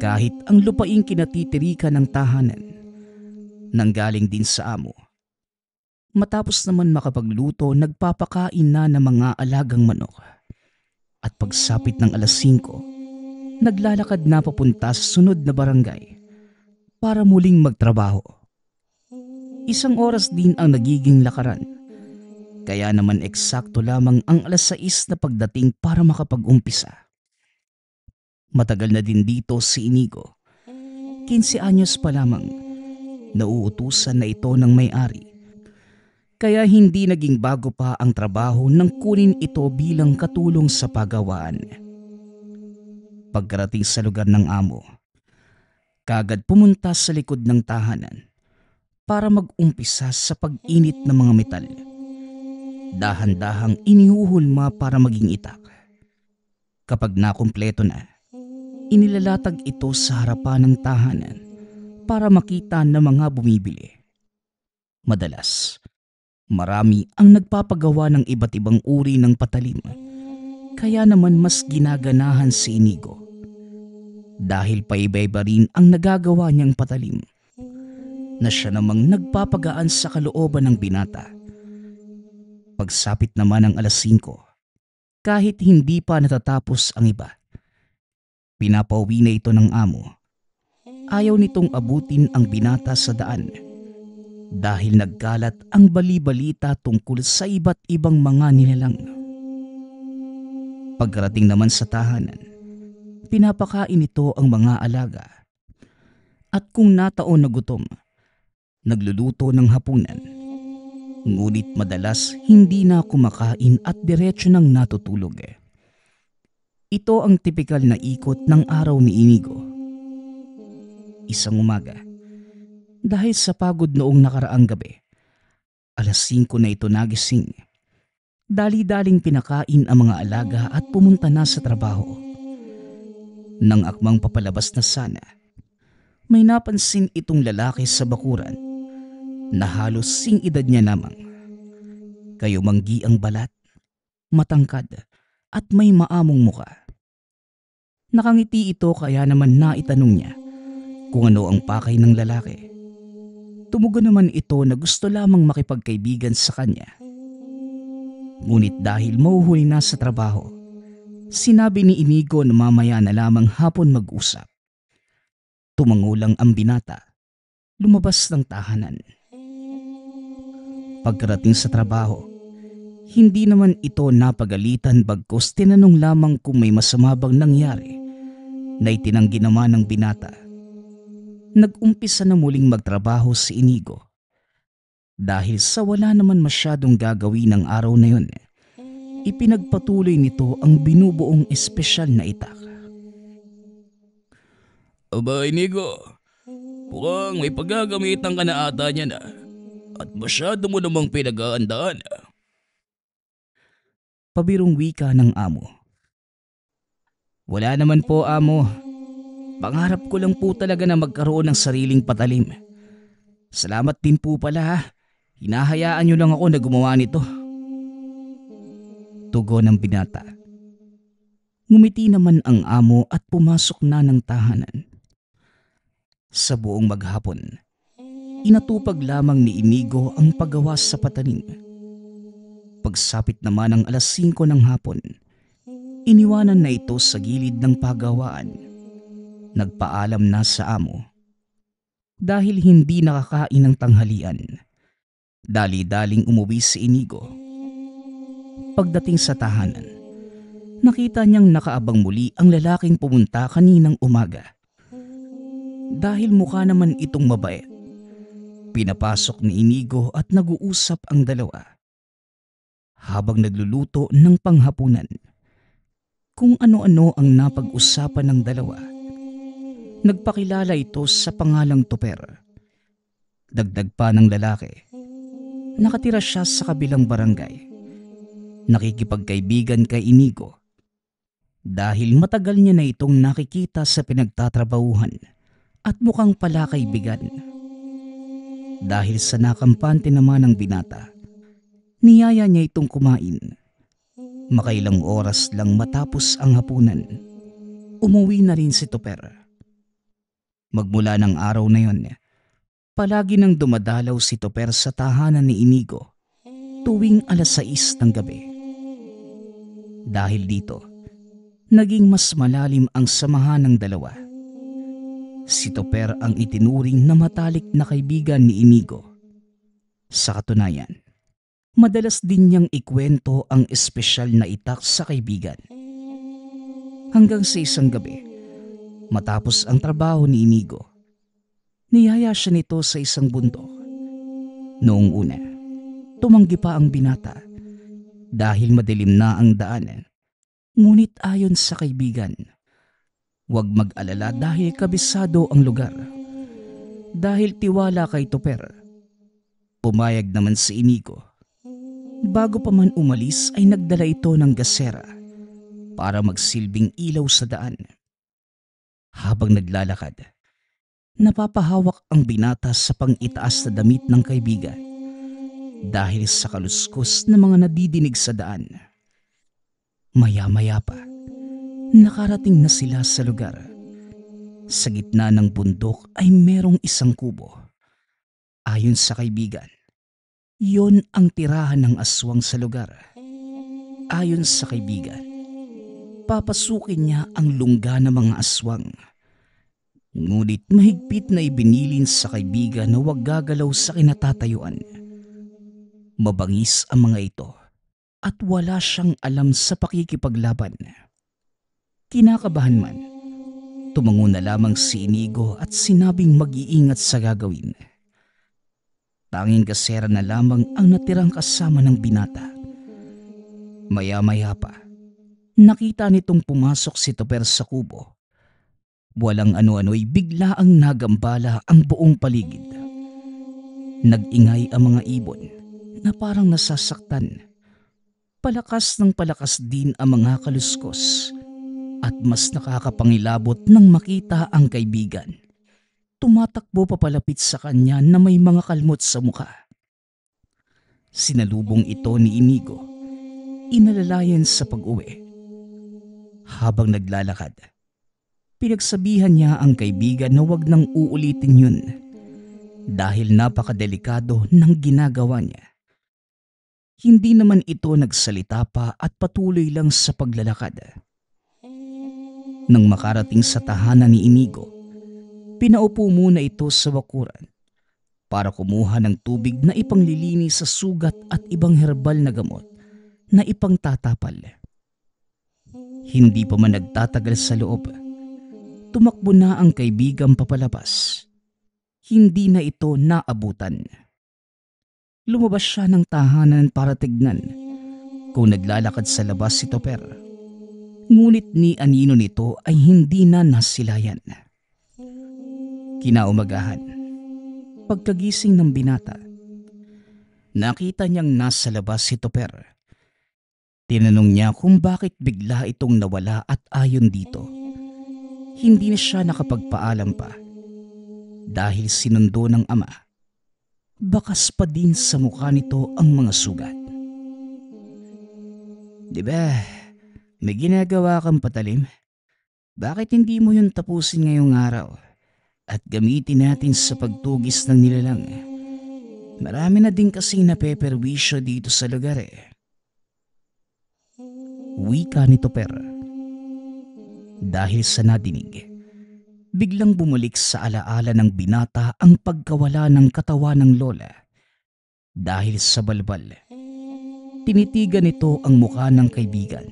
Kahit ang lupaing kinatitirikan ng tahanan, nanggaling din sa amo. Matapos naman makapagluto, nagpapakain na ng mga alagang manok. At pagsapit ng 5:00, naglalakad na papunta sa sunod na barangay para muling magtrabaho. 1 oras din ang nagiging lakaran. Kaya naman eksakto lamang ang 6:00 na pagdating para makapag-umpisa. Matagal na din dito si Inigo. 15 anyos pa lamang, nauutusan na ito ng may-ari. Kaya hindi naging bago pa ang trabaho nang kunin ito bilang katulong sa pagawaan. Pagkarating sa lugar ng amo, kagad pumunta sa likod ng tahanan para mag-umpisa sa pag-init ng mga metal. Dahan-dahang inihuhulma para maging itak. Kapag nakumpleto na, inilalatag ito sa harapan ng tahanan para makita ng mga bumibili. Madalas, marami ang nagpapagawa ng iba't ibang uri ng patalim. Kaya naman mas ginaganahan si Inigo. Dahil paiba-iba rin ang nagagawa niyang patalim, na siya namang nagpapagaan sa kalooban ng binata. Pagsapit naman ng 5:00, kahit hindi pa natatapos ang iba, pinapauwi na ito ng amo. Ayaw nitong abutin ang binata sa daan dahil nagkalat ang bali-balita tungkol sa iba't ibang mga nilalang. Pagkarating naman sa tahanan, pinapakain ito ang mga alaga. At kung nataon na gutom, nagluluto ng hapunan. Ngunit madalas hindi na kumakain at diretso nang natutulog. Ito ang tipikal na ikot ng araw ni Inigo. Isang umaga, dahil sa pagod noong nakaraang gabi, 5:00 na ito nagising. Dali-daling pinakain ang mga alaga at pumunta na sa trabaho. Nang akmang papalabas na sana, may napansin itong lalaki sa bakuran na halos sing-edad niya lamang. Kayumanggi ang balat, matangkad at may maamong muka. Nakangiti ito kaya naman naitanong niya kung ano ang pakay ng lalaki. Tumugon naman ito na gusto lamang makipagkaibigan sa kanya. Ngunit dahil mahuhuli na sa trabaho, sinabi ni Inigo na mamaya na lamang hapon mag-usap. Tumango lang ang binata, lumabas ng tahanan. Pagkarating sa trabaho, hindi naman ito napagalitan bagkus tinanong lamang kung may masama bang nangyari na itinanggi naman ng binata. Nag-umpisa na muling magtrabaho si Inigo. Dahil sa wala naman masyadong gagawin ng araw na yun, ipinagpatuloy nito ang binubuong espesyal na itak. Aba, Inigo, mukhang may paggagamitan ka na ata niya na at masyado mo namang pinag-aandaan. Pabirong wika ng amo. Wala naman po, amo. Pangarap ko lang po talaga na magkaroon ng sariling patalim. Salamat din po pala ha. Hinahayaan niyo lang ako na gumawa nito. Tugon ng binata. Ngumiti naman ang amo at pumasok na ng tahanan. Sa buong maghapon, inatupag lamang ni Inigo ang paggawa sa patalim. Pagsapit naman ng 5:00 ng hapon, iniwanan na ito sa gilid ng pagawaan. Nagpaalam na sa amo. Dahil hindi nakakain ng tanghalian, dali-daling umuwi si Inigo. Pagdating sa tahanan, nakita niyang nakaabang muli ang lalaking pumunta kaninang umaga. Dahil mukha naman itong mabait, pinapasok ni Inigo at nag-uusap ang dalawa. Habang nagluluto ng panghapunan, kung ano-ano ang napag-usapan ng dalawa. Nagpakilala ito sa pangalang Tuper. Dagdag pa ng lalaki, nakatira siya sa kabilang barangay. Nakikipagkaibigan kay Inigo dahil matagal niya na itong nakikita sa pinagtatrabahuhan at mukhang pala kaibigan. Dahil sa nakampante naman ng binata, niyaya niya itong kumain. Makailang oras lang matapos ang hapunan, umuwi na rin si Tuper. Magmula ng araw na yon, palagi nang dumadalaw si Tuper sa tahanan ni Inigo tuwing 6:00 ng gabi. Dahil dito, naging mas malalim ang samahan ng dalawa. Si Tuper ang itinuring na matalik na kaibigan ni Inigo. Sa katunayan, madalas din niyang ikwento ang espesyal na itak sa kaibigan. Hanggang sa isang gabi, matapos ang trabaho ni Inigo, niyaya siya nito sa isang bundok. Noong una, tumanggi pa ang binata dahil madilim na ang daanan. Ngunit ayon sa kaibigan, huwag mag-alala dahil kabisado ang lugar. Dahil tiwala kay Tuper, pumayag naman si Inigo. Bago pa man umalis ay nagdala ito ng gasera para magsilbing ilaw sa daan. Habang naglalakad, napapahawak ang binata sa pang-itaas na damit ng kaibigan dahil sa kaluskos na mga nadidinig sa daan. Maya-maya pa, nakarating na sila sa lugar. Sa gitna ng bundok ay merong isang kubo. Ayon sa kaibigan, yon ang tirahan ng aswang sa lugar. Ayon sa kaibigan, papasukin niya ang lungga ng mga aswang. Ngunit mahigpit na ibinilin sa kaibigan na huwag gagalaw sa kinatatayuan. Mabangis ang mga ito at wala siyang alam sa pakikipaglaban. Kinakabahan man, tumango na lamang si Inigo at sinabing mag-iingat sa gagawin. Tanging gasera na lamang ang natirang kasama ng binata. Maya-maya pa, nakita nitong pumasok si Tuper sa kubo. Walang ano-ano'y bigla ang nagambala ang buong paligid. Nag-ingay ang mga ibon na parang nasasaktan. Palakas ng palakas din ang mga kaluskos at mas nakakapangilabot nang makita ang kaibigan. Tumatakbo papalapit sa kanya na may mga kalmot sa mukha. Sinalubong ito ni Inigo, inalalayan sa pag-uwi. Habang naglalakad, pinagsabihan niya ang kaibigan na huwag nang uulitin yun dahil napakadelikado ng ginagawa niya. Hindi naman ito nagsalita pa at patuloy lang sa paglalakad. Nang makarating sa tahanan ni Inigo, pinaupo muna ito sa bakuran para kumuha ng tubig na ipanglilinis sa sugat at ibang herbal na gamot na ipangtatapal. Hindi pa man nagtatagal sa loob, tumakbo na ang kaibigang papalabas. Hindi na ito naabutan. Lumabas siya ng tahanan para tignan kung naglalakad sa labas si Tuper. Ngunit ni anino nito ay hindi na nasilayan. Kinaumagahan, pagkagising ng binata, nakita niyang nasa labas si Tuper. Tinanong niya kung bakit bigla itong nawala at ayon dito. Hindi na siya nakapagpaalam pa dahil sinundo ng ama. Bakas pa din sa mukha nito ang mga sugat. Diba, may ginagawa kang patalim? Bakit hindi mo yun tapusin ngayong araw at gamitin natin sa pagtugis ng nilalang? Marami na din kasing napeperwisyo dito sa lugar eh. Wika ni Tuper. Dahil sa nadinig, biglang bumalik sa alaala ng binata ang pagkawala ng katawan ng lola. Dahil sa balbal, tinitigan nito ang mukha ng kaibigan.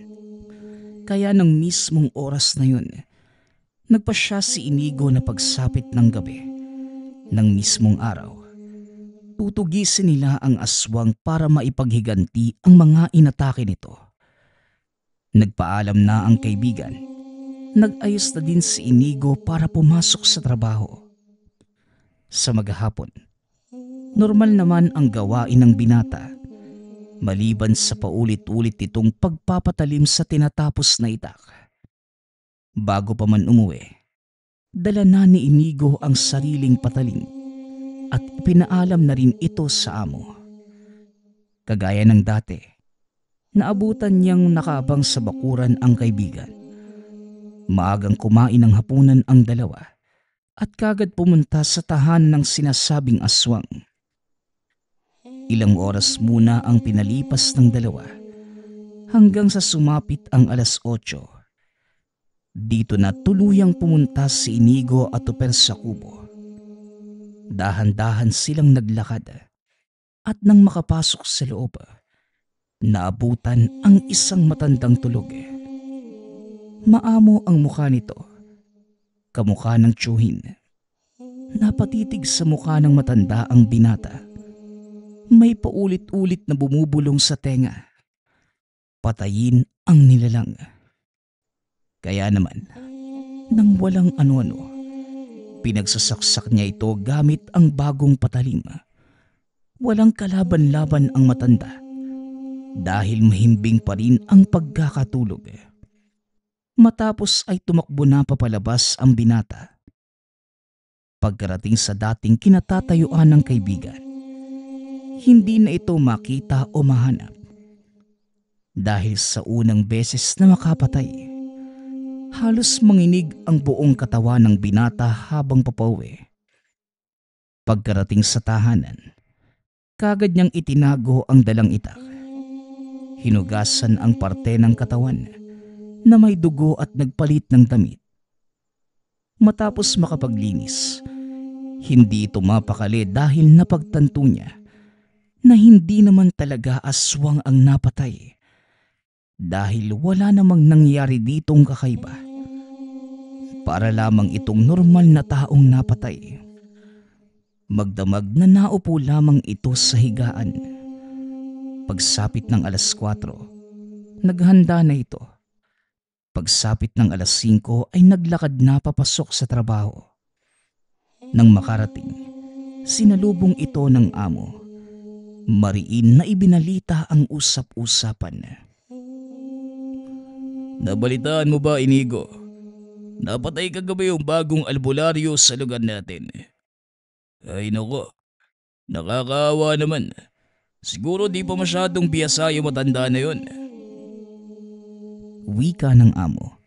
Kaya ng mismong oras na yun, nagpasya si Inigo na pagsapit ng gabi, ng mismong araw. Tutugisin nila ang aswang para maipaghiganti ang mga inatake nito. Nagpaalam na ang kaibigan. Nag-ayos na din si Inigo para pumasok sa trabaho. Sa maghapon, normal naman ang gawain ng binata, maliban sa paulit-ulit itong pagpapatalim sa tinatapos na itak. Bago pa man umuwi, dala na ni Inigo ang sariling patalim at ipinaalam na rin ito sa amo. Kagaya ng dati, naabutan niyang nakaabang sa bakuran ang kaibigan. Maagang kumain ng hapunan ang dalawa at kagad pumunta sa tahanan ng sinasabing aswang. Ilang oras muna ang pinalipas ng dalawa hanggang sa sumapit ang 8:00. Dito na tuluyang pumunta si Inigo at Tuper sa kubo. Dahan-dahan silang naglakad at nang makapasok sa loob, naabutan ang isang matandang tulog. Maamo ang mukha nito, kamukha ng tiyuhin. Napatitig sa mukha ng matanda ang binata. May paulit-ulit na bumubulong sa tenga. Patayin ang nilalang. Kaya naman, nang walang ano-ano, pinagsasaksak niya ito gamit ang bagong patalim. Walang kalaban-laban ang matanda dahil mahimbing pa rin ang pagkakatulog. Matapos ay tumakbo na papalabas ang binata. Pagkarating sa dating kinatatayuan ng kaibigan, hindi na ito makita o mahanap. Dahil sa unang beses na makapatay, halos manginig ang buong katawan ng binata habang papauwi. Pagkarating sa tahanan, kagad niyang itinago ang dalang itak. Hinugasan ang parte ng katawan na may dugo at nagpalit ng damit. Matapos makapaglinis, hindi ito mapakali dahil napagtanto niya na hindi naman talaga aswang ang napatay dahil wala namang nangyari ditong kakaiba. Para lamang itong normal na taong napatay. Magdamag na naupo lamang ito sa higaan. Pagsapit ng 4:00, naghanda na ito. Pagsapit ng 5:00 ay naglakad na papasok sa trabaho. Nang makarating, sinalubong ito ng amo. Mariin na ibinalita ang usap-usapan. Nabalitaan mo ba, Inigo? Napatay kagabi yung bagong albularyo sa lugar natin. Ay nako, nakakaawa naman. Siguro di pa masyadong biyasa yung matanda na yun. Wika ng amo.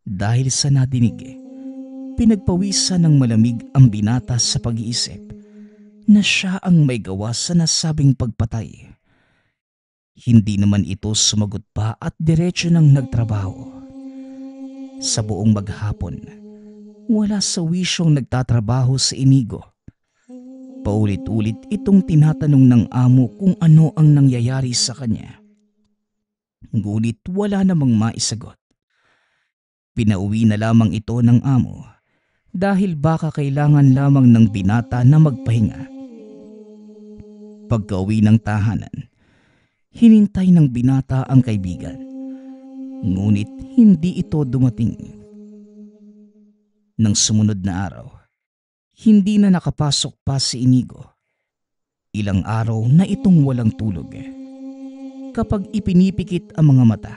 Dahil sa nadinig, pinagpawisan ng malamig ang binata sa pag-iisip na siya ang may gawa sa nasabing pagpatay. Hindi naman ito sumagot pa at diretso nang nagtrabaho. Sa buong maghapon, wala sa wisyong nagtatrabaho sa Inigo. Paulit-ulit itong tinatanong ng amo kung ano ang nangyayari sa kanya. Ngunit wala namang maisagot. Pinauwi na lamang ito ng amo dahil baka kailangan lamang ng binata na magpahinga. Pagka-uwi ng tahanan, hinintay ng binata ang kaibigan. Ngunit hindi ito dumating. Nang sumunod na araw, hindi na nakapasok pa si Inigo. Ilang araw na itong walang tulog. Kapag ipinipikit ang mga mata,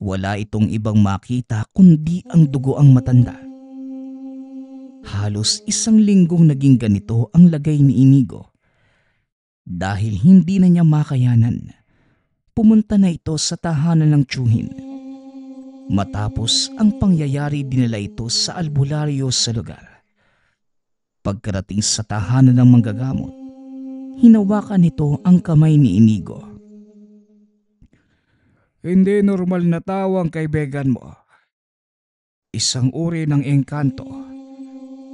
wala itong ibang makita kundi ang dugo ang matanda. Halos 1 linggong naging ganito ang lagay ni Inigo. Dahil hindi na niya makayanan, pumunta na ito sa tahanan ng tiyuhin. Matapos ang pangyayari, dinala ito sa albularyo sa lugar. Pagkarating sa tahanan ng manggagamot, hinawakan nito ang kamay ni Inigo. Hindi normal na tao ang kaibigan mo. Isang uri ng engkanto.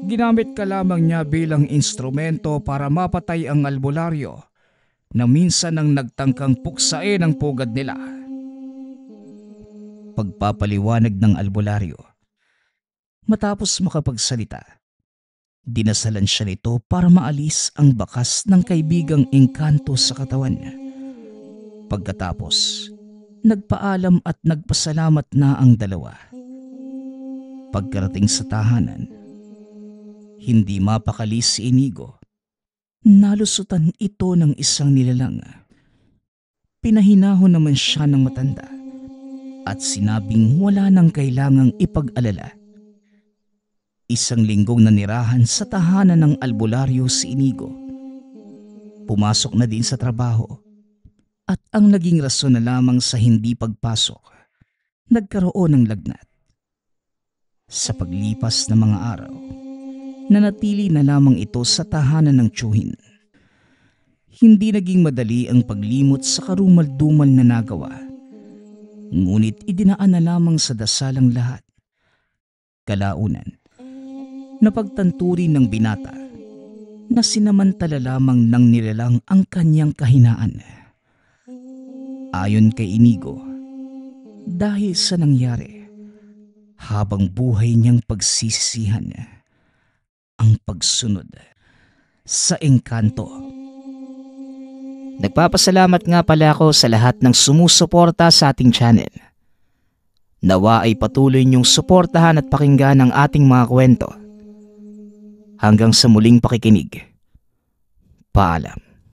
Ginamit ka lamang niya bilang instrumento para mapatay ang albularyo na minsan ang nagtangkang puksain ang pugad nila. Pagpapaliwanag ng albularyo. Matapos makapagsalita, dinasalan siya nito para maalis ang bakas ng kaibigang engkanto sa katawan. Pagkatapos, Nagpaalam at nagpasalamat na ang dalawa. Pagkarating sa tahanan, hindi mapakali si Inigo. Nalusutan ito ng isang nilalang. Pinahinahon naman siya ng matanda at sinabing wala nang kailangang ipag-alala. Isang linggong nanirahan sa tahanan ng albularyo si Inigo. Pumasok na din sa trabaho. At ang naging rason na lamang sa hindi pagpasok, nagkaroon ng lagnat. Sa paglipas ng mga araw, nanatili na lamang ito sa tahanan ng tiyuhin. Hindi naging madali ang paglimot sa karumal-dumal na nagawa. Ngunit idinaan na lamang sa dasalang lahat. Kalaunan, napagtanturi ng binata na sinamantala lamang ng nilalang ang kanyang kahinaan. Ayon kay Inigo, dahil sa nangyari, habang buhay niyang pagsisisihan ang pagsunod sa engkanto. Nagpapasalamat nga pala ako sa lahat ng sumusuporta sa ating channel. Nawa ay patuloy niyong suportahan at pakinggan ang ating mga kwento. Hanggang sa muling pakikinig. Paalam.